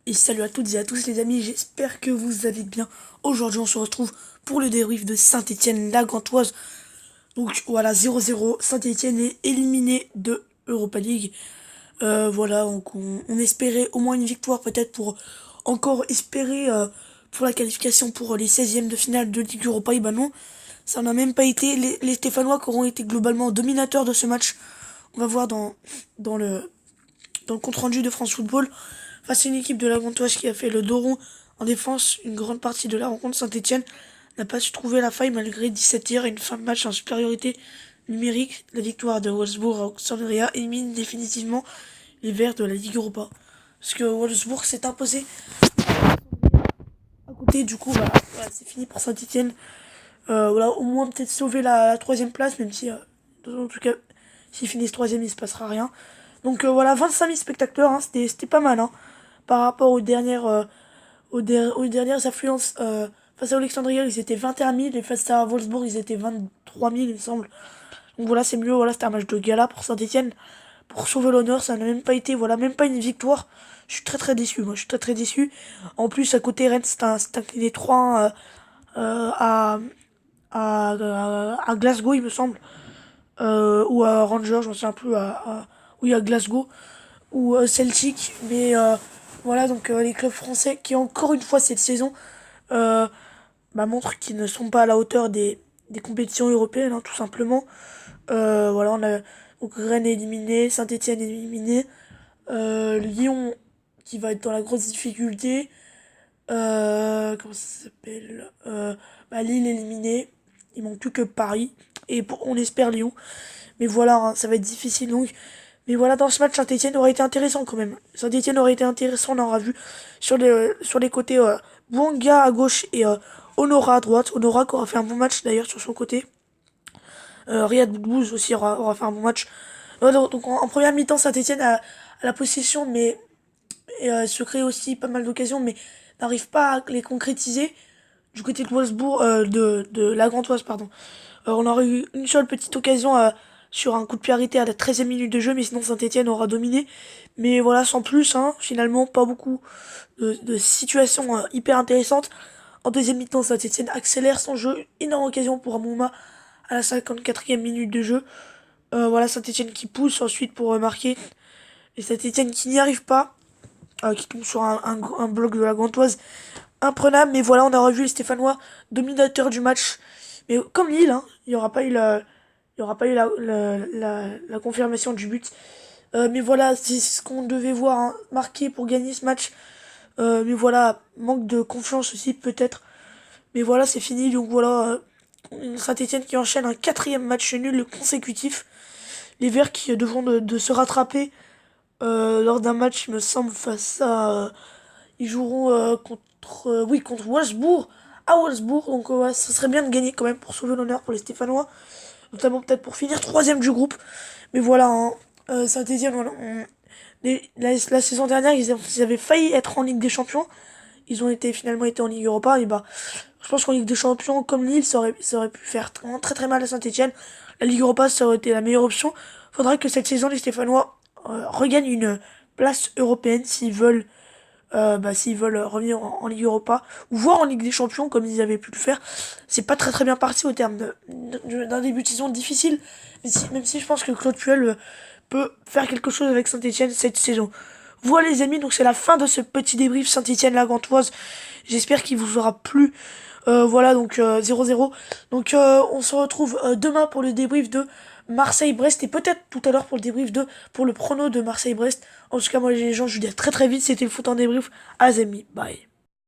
Et salut à toutes et à tous les amis, j'espère que vous allez bien. Aujourd'hui on se retrouve pour le débrief de Saint-Étienne, la Gantoise. Donc voilà, 0-0, Saint-Étienne est éliminé de Europa League. Voilà, donc on espérait au moins une victoire peut-être pour encore espérer pour la qualification pour les 16e de finale de Ligue Europa. Et ben non, ça n'a même pas été. Les Stéphanois qui auront été globalement dominateurs de ce match. On va voir dans le, dans le compte-rendu de France Football. Face à une équipe de la Gantoise qui a fait le dos rond en défense, une grande partie de la rencontre, Saint-Étienne n'a pas su trouver la faille malgré 17 tirs et une fin de match en supériorité numérique. La victoire de Wolfsburg à Alexandria élimine définitivement les Verts de la Ligue Europa. Parce que Wolfsburg s'est imposé à côté, du coup, voilà, c'est fini pour Saint-Étienne. Voilà, au moins peut-être sauver la troisième place, même si, en tout cas, s'ils finissent troisième, il se passera rien. Donc voilà, 25 000 spectateurs, hein, c'était pas mal, hein, par rapport aux dernières affluences. Face à Alexandria, ils étaient 21 000 et face à Wolfsburg, ils étaient 23 000, il me semble. Donc voilà, c'est mieux. Voilà, c'était un match de gala pour Saint-Étienne. Pour sauver l'honneur, ça n'a même pas été, voilà, même pas une victoire. Je suis très très déçu, moi, je suis très très déçu. En plus, à côté, Rennes, c'est incliné 3 à, à Glasgow, il me semble. Ou à Rangers, je me souviens plus, oui, à Glasgow ou Celtic. Mais voilà, donc les clubs français qui encore une fois cette saison euh, montrent qu'ils ne sont pas à la hauteur des compétitions européennes, hein, tout simplement. Voilà, on a donc Rennes est éliminé, Saint-Étienne est éliminé, Lyon qui va être dans la grosse difficulté. Comment ça s'appelle, Lille éliminé. Il manque plus que Paris et on espère Lyon. Mais voilà, hein, ça va être difficile donc. Mais voilà, dans ce match, Saint-Etienne aurait été intéressant quand même. Saint-Etienne aurait été intéressant, on aura vu sur les côtés Bouanga à gauche et Honora à droite. Honora qui aura fait un bon match d'ailleurs sur son côté. Riyad Boudbouz aussi aura fait un bon match. Donc en première mi-temps, Saint-Etienne a la possession, mais se crée aussi pas mal d'occasions, mais n'arrive pas à les concrétiser. Du côté de Wolfsburg, de la Gantoise, pardon. On aurait eu une seule petite occasion sur un coup de pied arrêté à la 13e minute de jeu, mais sinon Saint-Etienne aura dominé. Mais voilà, sans plus, hein, finalement, pas beaucoup de situations hyper intéressantes. En deuxième mi-temps, Saint-Etienne accélère son jeu. Énorme occasion pour Amouma à la 54e minute de jeu. Voilà, Saint-Etienne qui pousse ensuite pour marquer. Et Saint-Etienne qui n'y arrive pas, qui tombe sur un bloc de la Gantoise imprenable. Mais voilà, on a revu les Stéphanois dominateurs du match. Mais comme Lille, hein, il y aura pas eu la confirmation du but. Mais voilà, c'est ce qu'on devait voir, hein, marqué pour gagner ce match. Mais voilà, manque de confiance aussi peut-être. Mais voilà, c'est fini. Donc voilà, Saint-Etienne qui enchaîne un quatrième match nul consécutif. Les Verts qui devront de se rattraper lors d'un match, il me semble, face à... ils joueront contre Wolfsburg. À Wolfsburg, donc ouais, ça serait bien de gagner quand même pour sauver l'honneur pour les Stéphanois. Notamment peut-être pour finir troisième du groupe. Mais voilà, hein, Saint-Etienne, voilà, la saison dernière, ils avaient failli être en Ligue des Champions. Ils ont finalement été en Ligue Europa. Et je pense qu'en Ligue des Champions, comme Lille, ça aurait pu faire très très mal à Saint-Etienne. La Ligue Europa, ça aurait été la meilleure option. Faudra que cette saison, les Stéphanois regagnent une place européenne s'ils veulent revenir en Ligue Europa ou voire en Ligue des Champions comme ils avaient pu le faire. C'est pas très très bien parti au terme d'un début de saison difficile, même si je pense que Claude Puel peut faire quelque chose avec Saint-Etienne cette saison. Voilà les amis, donc c'est la fin de ce petit débrief Saint-Etienne-La Gantoise. J'espère qu'il vous aura plu. Voilà, donc 0-0. Donc on se retrouve demain pour le débrief de Marseille-Brest et peut-être tout à l'heure pour le prono de Marseille-Brest. En tout cas, moi les gens, je vous dis à très très vite. C'était le foot en débrief. Azemi, bye.